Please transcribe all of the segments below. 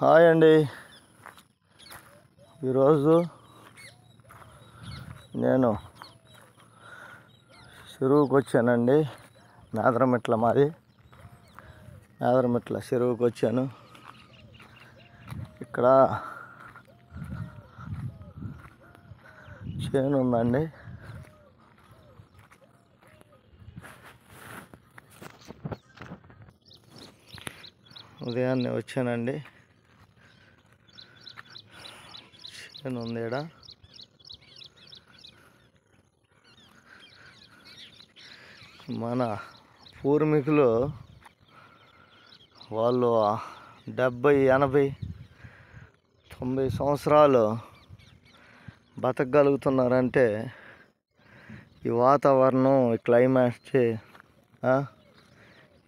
Hi అండి. ఈరోజు నేను చెరువుకి వచ్చానండి. మేదరమిట్ల మాది. మేదరమిట్ల చెరువుకి వచ్చాను. ఇక్కడ చేను ఉందండి. ఉదయాన్నే వచ్చానండి. చేను ఉంది ఈడ. మన పూర్వీకులు వాళ్ళు 70, 80, 90 సంవత్సరాలు బతకగలుగుతున్నారంటే ఈ వాతావరణం, ఈ క్లైమేట్,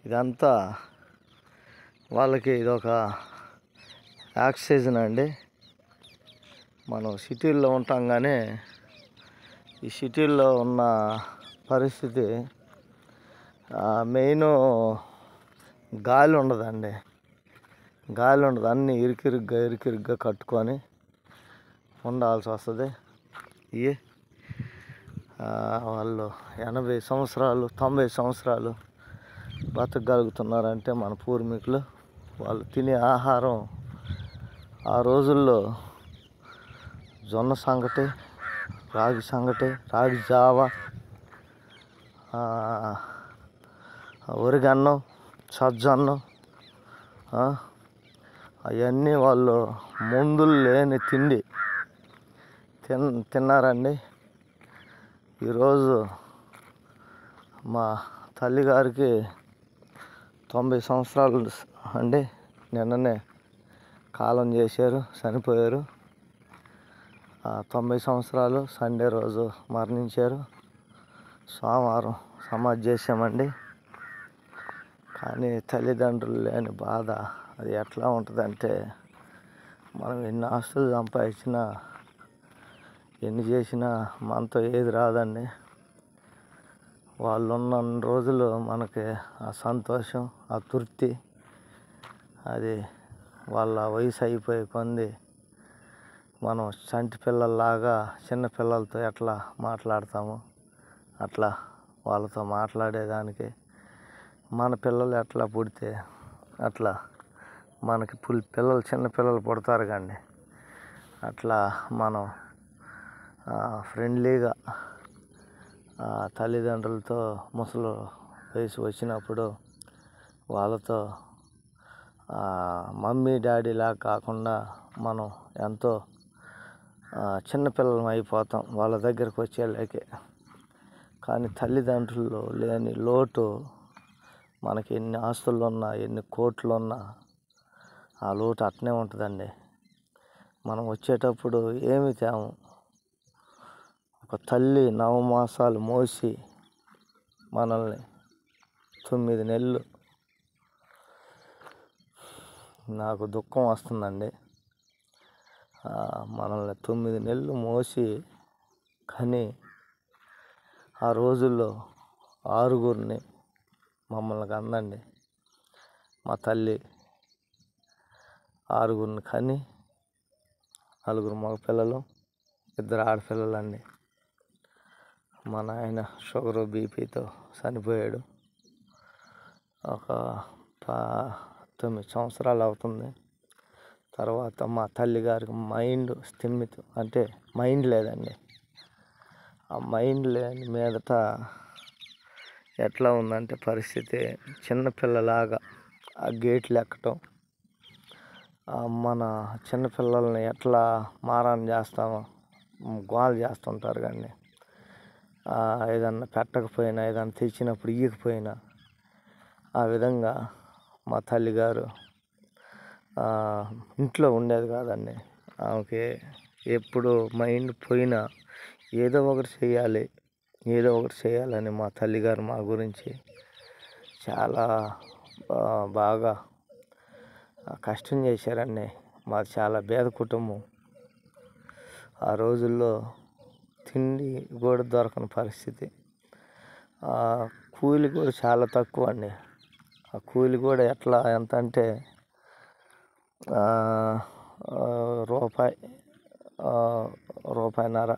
ఇదంతా వాళ్ళకి ఇదొక ఆక్సిజన్ అండి. మనం సిటీల్లో ఉంటాం కానీ ఈ సిటీల్లో ఉన్న పరిస్థితి మెయిన్ గాలి ఉండదండి. గాలి ఉండదు. అన్నీ ఇరికిరిగ్గా కట్టుకొని ఉండాల్సి వస్తుంది. ఇవి వాళ్ళు 80 సంవత్సరాలు, 90 సంవత్సరాలు బతకగలుగుతున్నారంటే మన పూర్వీకులు. వాళ్ళు తినే ఆహారం ఆ రోజుల్లో జొన్న సంగటి, రాగి సంగటి, రాగి జావ, ఒరిగన్నం, సజ్జన్నం, అవన్నీ వాళ్ళు మందులు లేని తిండి తిన్నారండి. ఈరోజు మా తల్లిగారికి 90 సంవత్సరాలు అండి. నిన్ననే కాలం చేశారు, చనిపోయారు. 90 సంవత్సరాలు సండే రోజు మరణించారు. సోమవారం సమాధి చేసామండి. కానీ తల్లిదండ్రులు లేని బాధ అది ఎట్లా ఉంటుందంటే, మనం ఎన్ని ఆస్తులు సంపాదించినా, ఎన్ని చేసినా మనతో ఏది రాదండి. వాళ్ళు ఉన్న రోజులు మనకి ఆ సంతోషం, ఆ తృప్తి, అది వాళ్ళ వయసు అయిపోయే కొంది మనం చంటి పిల్లల్లాగా చిన్న పిల్లలతో ఎట్లా మాట్లాడతామో అట్లా వాళ్ళతో మాట్లాడేదానికి, మన పిల్లలు ఎట్లా పుడితే అట్లా మనకి పిల్లలు, చిన్న పిల్లలు పుడతారు కండి. అట్లా మనం ఫ్రెండ్లీగా తల్లిదండ్రులతో ముసలి వయసు వచ్చినప్పుడు వాళ్ళతో మమ్మీ డాడీలా కాకుండా మనం ఎంతో చిన్నపిల్లలం అయిపోతాం వాళ్ళ దగ్గరికి వచ్చేలాగే. కానీ తల్లిదండ్రులు లేని లోటు మనకి ఎన్ని ఆస్తులు ఉన్నా, ఎన్ని కోట్లు ఉన్నా ఆ లోటు అట్నే ఉంటుందండి. మనం వచ్చేటప్పుడు ఏమి తేము. ఒక తల్లి 9 మాసాలు మోసి మనల్ని 9 నెలలు, నాకు దుఃఖం వస్తుందండి. మనల్ని 9 నెలలు మోసి కానీ ఆ రోజుల్లో 6గురిని మమ్మల్ని కందండి. మా తల్లి 6గురిని కని 4 మగపిల్లలు, 2 ఆడపిల్లలండి. మా నాయన షుగరు, బీపీతో చనిపోయాడు. ఒక 9 సంవత్సరాలు అవుతుంది. తర్వాత మా తల్లిగారికి మైండ్ స్థిమితం అంటే మైండ్ లేదండి. ఆ మైండ్ లేని మీదట ఎట్లా ఉందంటే పరిస్థితి, చిన్నపిల్లలాగా ఆ గేట్లు ఎక్కటం, మన చిన్నపిల్లల్ని ఎట్లా మారాన్ చేస్తామో గోల్ చేస్తుంటారు కానీ ఏదన్నా పెట్టకపోయినా, ఏదన్నా తెచ్చినప్పుడు ఇయ్యకపోయినా ఆ విధంగా మా తల్లిగారు ఇంట్లో ఉండేది కాదండి. ఆమెకి ఎప్పుడు మైండ్ పోయినా ఏదో ఒకటి చేయాలని మా తల్లిగారు మా గురించి చాలా బాగా కష్టం చేశారండి. మాది చాలా పేద కుటుంబం. ఆ రోజుల్లో తిండి కూడా దొరకని పరిస్థితి. కూలి కూడా చాలా తక్కువ అండి. ఆ కూలి కూడా ఎంత అంటే రూపాయి, రూపాయిన్నర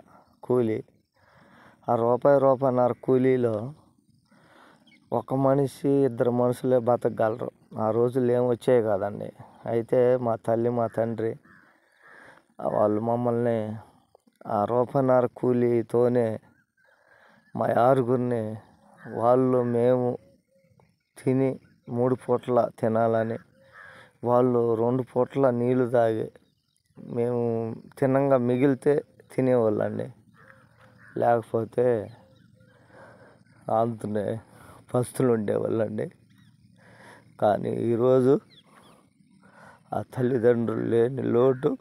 కూలీ. ఆ రూపాయిన్నర కూలీలో ఒక మనిషి, ఇద్దరు మనుషులే బతకగలరు. ఆ రోజులు ఏం వచ్చాయి కదండి. అయితే మా తల్లి, మా తండ్రి వాళ్ళు మమ్మల్ని ఆ రూపాయిన్నర కూలీతోనే మా ఆరుగురిని వాళ్ళు మేము తిని 3 పూటల తినాలని, వాళ్ళు 2 పూటల నీళ్ళు తాగి, మేము తినంగా మిగిలితే తినేవాళ్ళండి. లేకపోతే అంతనే పస్తులు ఉండేవాళ్ళండి. కానీ ఈరోజు ఆ తల్లిదండ్రులు లేని లోటు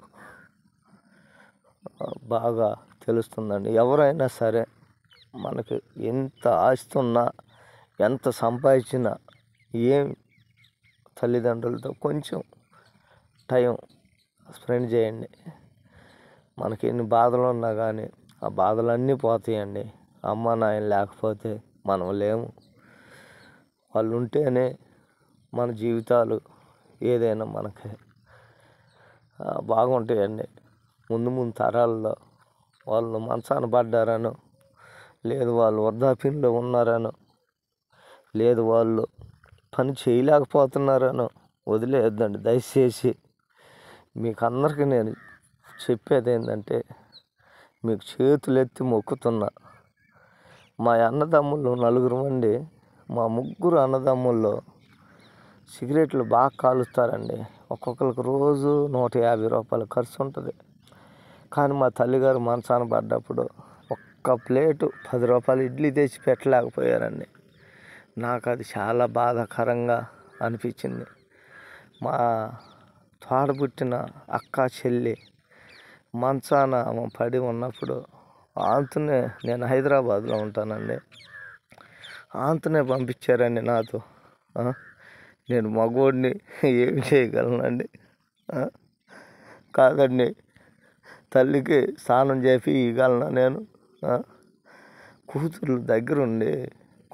బాగా తెలుస్తుందండి. ఎవరైనా సరే మనకి ఎంత ఆస్తి ఉన్నా, ఎంత సంపాదించినా ఏం తల్లిదండ్రులతో కొంచెం టైం స్పెండ్ చేయండి. మనకి ఎన్ని బాధలు ఉన్నా కానీ ఆ బాధలన్నీ పోతాయండి. అమ్మ నాయన లేకపోతే మనం లేము. వాళ్ళు ఉంటేనే మన జీవితాలు ఏదైనా మనకి బాగుంటాయండి. ముందు తరాల్లో వాళ్ళు మంచాన పడ్డారనో, లేదు వాళ్ళు వృద్ధాప్యంలో ఉన్నారనో, లేదు వాళ్ళు పని చేయలేకపోతున్నారనో వదిలేయొద్దండి దయచేసి. మీకు అందరికీ నేను చెప్పేది ఏంటంటే, మీకు చేతులెత్తి మొక్కుతున్నా. మా అన్నదమ్ముళ్ళు 4 మంది. మా 3 అన్నదమ్ముల్లో సిగరెట్లు బాగా కాలుస్తారండి. ఒక్కొక్కరికి రోజు 150 రూపాయలు ఖర్చు ఉంటుంది. కానీ మా తల్లిగారు మంచాన పడ్డప్పుడు ఒక్క ప్లేటు 10 రూపాయలు ఇడ్లీ తెచ్చి పెట్టలేకపోయారండి. నాకు అది చాలా బాధాకరంగా అనిపించింది. మా తోడబుట్టిన అక్క చెల్లి మంచాన పడి ఉన్నప్పుడు ఆంతనే, నేను హైదరాబాద్లో ఉంటానండి, ఆంతనే పంపించారండి నాతో. నేను మగోడిని ఏం చేయగలనండి? కాదండి, తల్లికి స్నానం చేసి ఇవ్వగలనా నేను? కూతుర్లు దగ్గరుండి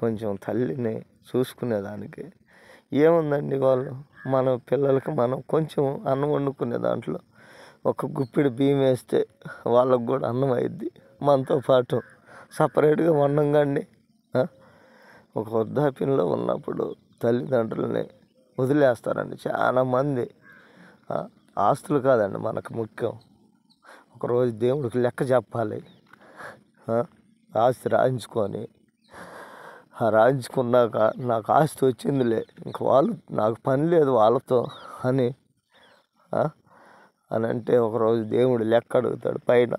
కొంచెం తల్లిని చూసుకునేదానికి ఏముందండి? వాళ్ళు మన పిల్లలకి మనం కొంచెం అన్నం వండుకునే దాంట్లో ఒక గుప్పిడి బియ్యం వేస్తే వాళ్ళకు కూడా అన్నం అయింది. మనతో పాటు సపరేట్గా వండండి. ఒక వృద్ధాప్యంలో ఉన్నప్పుడు తల్లిదండ్రులని వదిలేస్తారండి చాలామంది. ఆస్తులు కాదండి మనకు ముఖ్యం. ఒకరోజు దేవుడికి లెక్క చెప్పాలి. ఆస్తి రాయించుకొని, రాయించుకున్నాక నాకు ఆస్తి వచ్చిందిలే, ఇంక వాళ్ళు నాకు పని లేదు వాళ్ళతో అని అంటే ఒకరోజు దేవుడు లెక్క అడుగుతాడు పైన.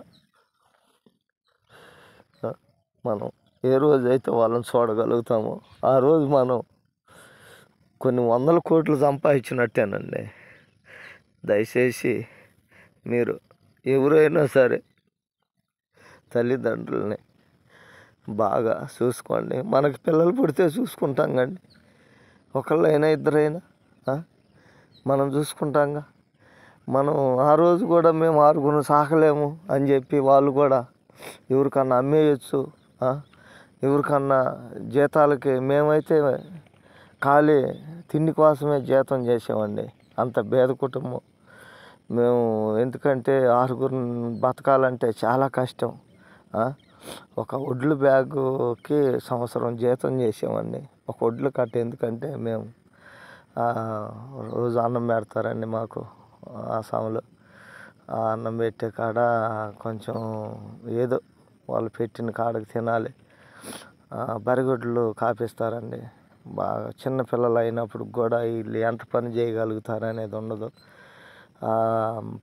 మనం ఏ రోజైతే వాళ్ళని చూడగలుగుతామో ఆ రోజు మనం కొన్ని 100 కోట్లు సంపాదించినట్టేనండి. దయచేసి మీరు ఎవరైనా సరే తల్లిదండ్రులని బాగా చూసుకోండి. మనకి పిల్లలు పుడితే చూసుకుంటాం కండి, ఒకళ్ళైనా ఇద్దరైనా మనం చూసుకుంటాంగా. మనం ఆ రోజు కూడా మేము 6 సాకలేము అని చెప్పి వాళ్ళు కూడా ఎవరికన్నా అమ్మేయచ్చు, ఎవరికన్నా జీతాలకి. మేమైతే ఖాళీ తిండి కోసమే జీతం చేసామండి. అంత పేద కుటుంబం మేము. ఎందుకంటే 6 బతకాలంటే చాలా కష్టం. ఒక వడ్లు బ్యాగుకి సంవత్సరం జీతం చేసామండి. ఒక వడ్లు కట్ట. ఎందుకంటే మేము రోజు అన్నం పెడతారండి మాకు ఆసాములు. ఆ అన్నం పెట్టే కాడ కొంచెం ఏదో వాళ్ళు పెట్టిన కాడకి తినాలి. బరిగొడ్లు కాపిస్తారండి. బాగా చిన్నపిల్లలు అయినప్పుడు కూడా వీళ్ళు ఎంత పని చేయగలుగుతారు అనేది ఉండదు.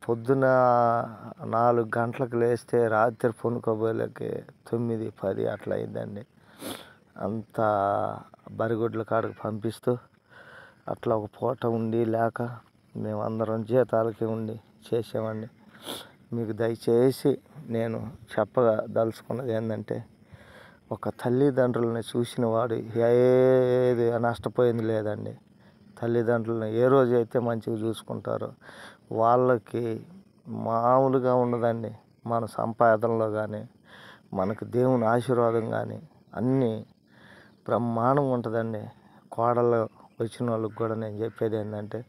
పొద్దున 4 గంటలకు లేస్తే రాత్రి పనుకోబోయేకి 9, 10 అట్లా అయిందండి. అంత బరిగొడ్ల కాడకు పంపిస్తూ అట్లా ఒక పూట ఉండి లేక మేమందరం జీతాలకి ఉండి చేసామండి. మీకు దయచేసి నేను చెప్పదలుచుకున్నది ఏంటంటే, ఒక తల్లిదండ్రులని చూసిన వాడు ఏది నష్టపోయింది లేదండి. తల్లిదండ్రులను ఏ రోజైతే మంచిగా చూసుకుంటారో వాళ్ళకి మామూలుగా ఉండదండి. మన సంపాదనలో కానీ, మనకు దేవుని ఆశీర్వాదం కానీ అన్నీ బ్రహ్మాండంగా ఉంటుందండి. కోడలు వచ్చిన వాళ్ళకి కూడా నేను చెప్పేది ఏంటంటే,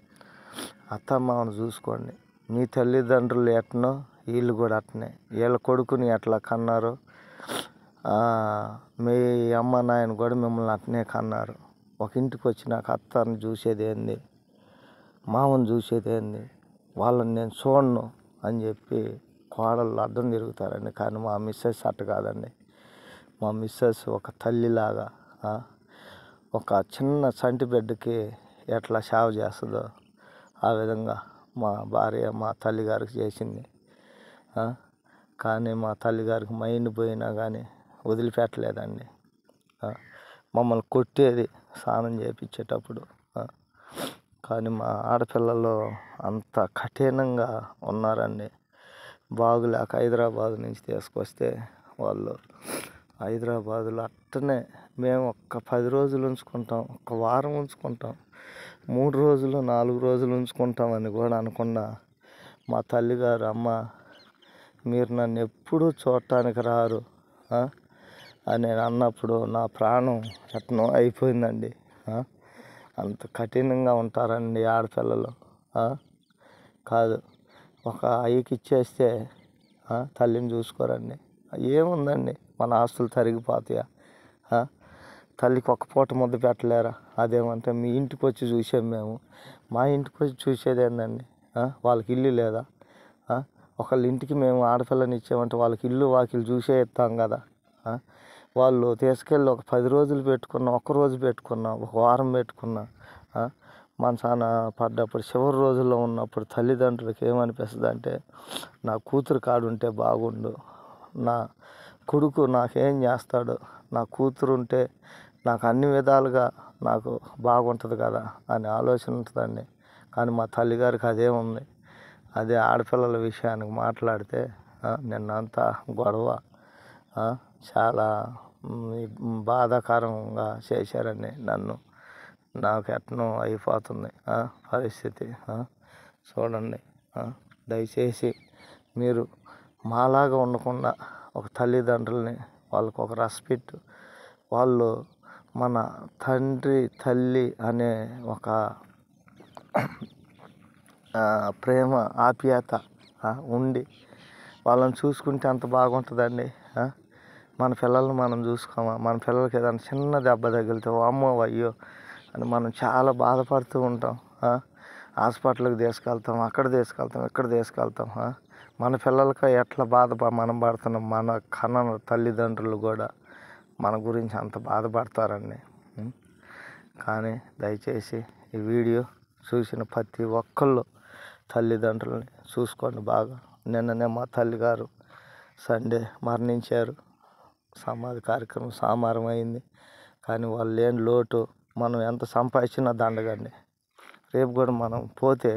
అత్తమామను చూసుకోండి. మీ తల్లిదండ్రులు ఎట్నో వీళ్ళు కూడా అట్నే. వీళ్ళ కొడుకుని ఎట్లా కన్నారు, మీ అమ్మ నాయన కూడా మిమ్మల్ని అట్నే కన్నారు. ఒక ఇంటికి వచ్చినాక అత్తని చూసేది ఏంది, మామని చూసేది ఏంది, వాళ్ళని నేను చూడను అని చెప్పి కోడళ్ళు అడ్డం తిరుగుతారండి. కానీ మా మిస్సెస్ అట్ట కాదండి. మా మిస్సెస్ ఒక తల్లిలాగా ఒక చిన్న చంటి బిడ్డకి ఎట్లా సేవ చేస్తుందో ఆ విధంగా మా భార్య మా తల్లిగారికి చేసింది. కానీ మా తల్లిగారికి మైండ్ పోయినా కానీ వదిలిపెట్టలేదండి. మమ్మల్ని కొట్టేది స్నానం చేయించేటప్పుడు. కానీ మా ఆడపిల్లలు అంత కఠినంగా ఉన్నారండి. బాగులేక హైదరాబాద్ నుంచి తీసుకొస్తే వాళ్ళు హైదరాబాదులో అట్టనే మేము ఒక్క 10 రోజులు ఉంచుకుంటాం, ఒక్క వారం ఉంచుకుంటాం, 3 రోజులు 4 రోజులు ఉంచుకుంటామని కూడా అనకుండా మా తల్లిగారు, అమ్మ మీరు నన్ను ఎప్పుడూ చూడటానికి రారు అని అన్నప్పుడు నా ప్రాణం ఎట్నో అయిపోయిందండి. అంత కఠినంగా ఉంటారండి ఆడపిల్లలు. కాదు, ఒక అయ్యకి ఇచ్చేస్తే తల్లిని చూసుకోరండి. ఏముందండి, మన ఆస్తులు తరిగిపోతాయా? తల్లికి ఒక పూట ముద్ద పెట్టలేరా? అదేమంటే మీ ఇంటికి వచ్చి చూసాం మేము. మా ఇంటికి వచ్చి చూసేది ఏందండి? వాళ్ళకి ఇల్లు లేదా? ఒకళ్ళ ఇంటికి మేము ఆడపిల్లని ఇచ్చామంటే వాళ్ళకి ఇల్లు వాకిలు చూసే ఇస్తాం కదా. వాళ్ళు తీసుకెళ్ళి ఒక 10 రోజులు పెట్టుకున్నా, ఒక్కరోజు పెట్టుకున్నా, ఒక వారం పెట్టుకున్నా, మనసాన పడ్డప్పుడు చివరి రోజుల్లో ఉన్నప్పుడు తల్లిదండ్రులకి ఏమనిపిస్తుంది అంటే నా కూతురు కాడుంటే బాగుండు, నా కొడుకు నాకేం చేస్తాడు, నా కూతురు ఉంటే నాకు అన్ని విధాలుగా నాకు బాగుంటుంది కదా అని ఆలోచన ఉంటుందండి. కానీ మా తల్లిగారికి అదే ఉంది. అదే ఆడపిల్లల విషయానికి మాట్లాడితే నిన్నంతా గొడవ చాలా బాధాకరంగా చేశారండి నన్ను. నాకు ఎట్నో అయిపోతుంది పరిస్థితి. చూడండి, దయచేసి మీరు మాలాగా ఉండకుండా ఒక తల్లిదండ్రులని వాళ్ళకు ఒక రెస్పెక్ట్, వాళ్ళు మన తండ్రి తల్లి అనే ఒక ప్రేమ ఆప్యాయత ఉండి వాళ్ళని చూసుకుంటే అంత బాగుంటుందండి. మన పిల్లల్ని మనం చూసుకోమా, మన పిల్లలకి ఏదైనా చిన్న దెబ్బ తగిలితే అమ్మో అయ్యో అని మనం చాలా బాధపడుతూ ఉంటాం. హాస్పిటల్కి తీసుకెళ్తాం, అక్కడ తీసుకెళ్తాం, ఇక్కడ తీసుకెళ్తాం. మన పిల్లలకి ఎట్లా మనం పడుతున్నాం, మన కన్న తల్లిదండ్రులు కూడా మన గురించి అంత బాధపడతారండి. కానీ దయచేసి ఈ వీడియో చూసిన ప్రతి ఒక్కళ్ళు తల్లిదండ్రులని చూసుకోండి బాగా. నిన్ననే మా తల్లిగారు సండే మరణించారు. సమాధి కార్యక్రమం సోమవారం అయింది. కానీ వాళ్ళు లేని లోటు మనం ఎంత సంపాదించినా దండగండి. రేపు కూడా మనం పోతే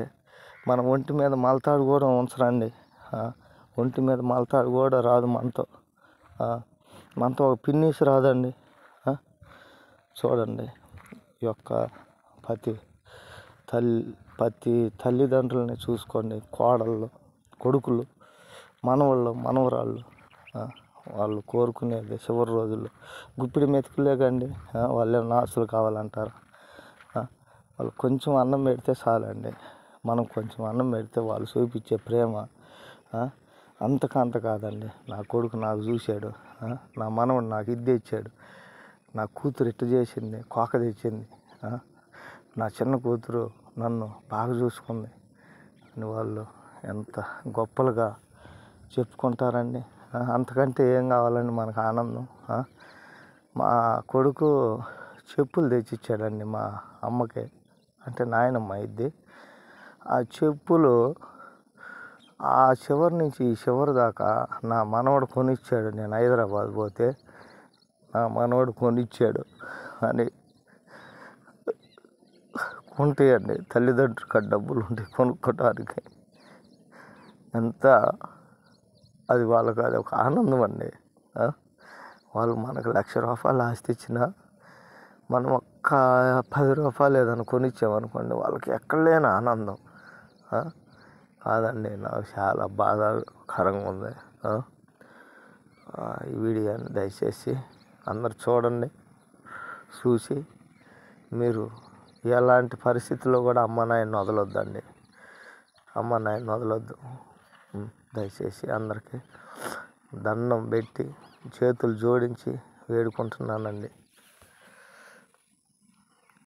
మన ఒంటి మీద మలతాడు కూడా ఉంచరండి. ఒంటి మీద మలతాడు కూడా రాదు మనతో. మనతో ఒక పిన్నీసి రాదండి. చూడండి, ఈ యొక్క ప్రతి తల్లిదండ్రులని చూసుకోండి. కోడళ్ళు, కొడుకులు, మనవాళ్ళు, మనవరాళ్ళు వాళ్ళు కోరుకునేది చివరి రోజుల్లో గుప్పిడి మెతుకులేకండి. వాళ్ళు నాసులు కావాలంటారు. వాళ్ళు కొంచెం అన్నం పెడితే చాలండి. మనం కొంచెం అన్నం పెడితే వాళ్ళు చూపించే ప్రేమ అంతకంత కాదండి. నా కొడుకు నాకు చూశాడు, నా మనవడు నాకు ఇది తెచ్చాడు, నా కూతురు ఇట్ట చేసింది, కోక తెచ్చింది, నా చిన్న కూతురు నన్ను బాగా చూసుకుంది అని వాళ్ళు ఎంత గొప్పలుగా చెప్పుకుంటారండి. అంతకంటే ఏం కావాలండి మనకు ఆనందం. మా కొడుకు చెప్పులు తెచ్చిచ్చాడండి మా అమ్మకి, అంటే నాయనమ్మ ఇది. ఆ చెప్పులు ఆ చివరి నుంచి ఈ చివరి దాకా నా మనవడు కొనిచ్చాడు. నేను హైదరాబాద్ పోతే నా మనవడు కొనిచ్చాడు అని ఉంటాయండి. తల్లిదండ్రులకు డబ్బులు ఉంటాయి కొనుక్కోటానికి. ఎంత అది వాళ్ళకి అది ఒక ఆనందం అండి. వాళ్ళు మనకు ₹1,00,000 ఆస్తి ఇచ్చినా మనం ఒక్క ₹10 ఏదైనా కొనిచ్చామనుకోండి, వాళ్ళకి ఎక్కడ లేని ఆనందం. కాదండి, నాకు చాలా బాధాకరంగా ఉంది. ఈ వీడియోని దయచేసి అందరు చూడండి. చూసి మీరు ఎలాంటి పరిస్థితుల్లో కూడా అమ్మ నాయన్ని వదలొద్దండి. అమ్మ నాయన్ని వదలొద్దు. దయచేసి అందరికీ దండం పెట్టి చేతులు జోడించి వేడుకుంటున్నానండి.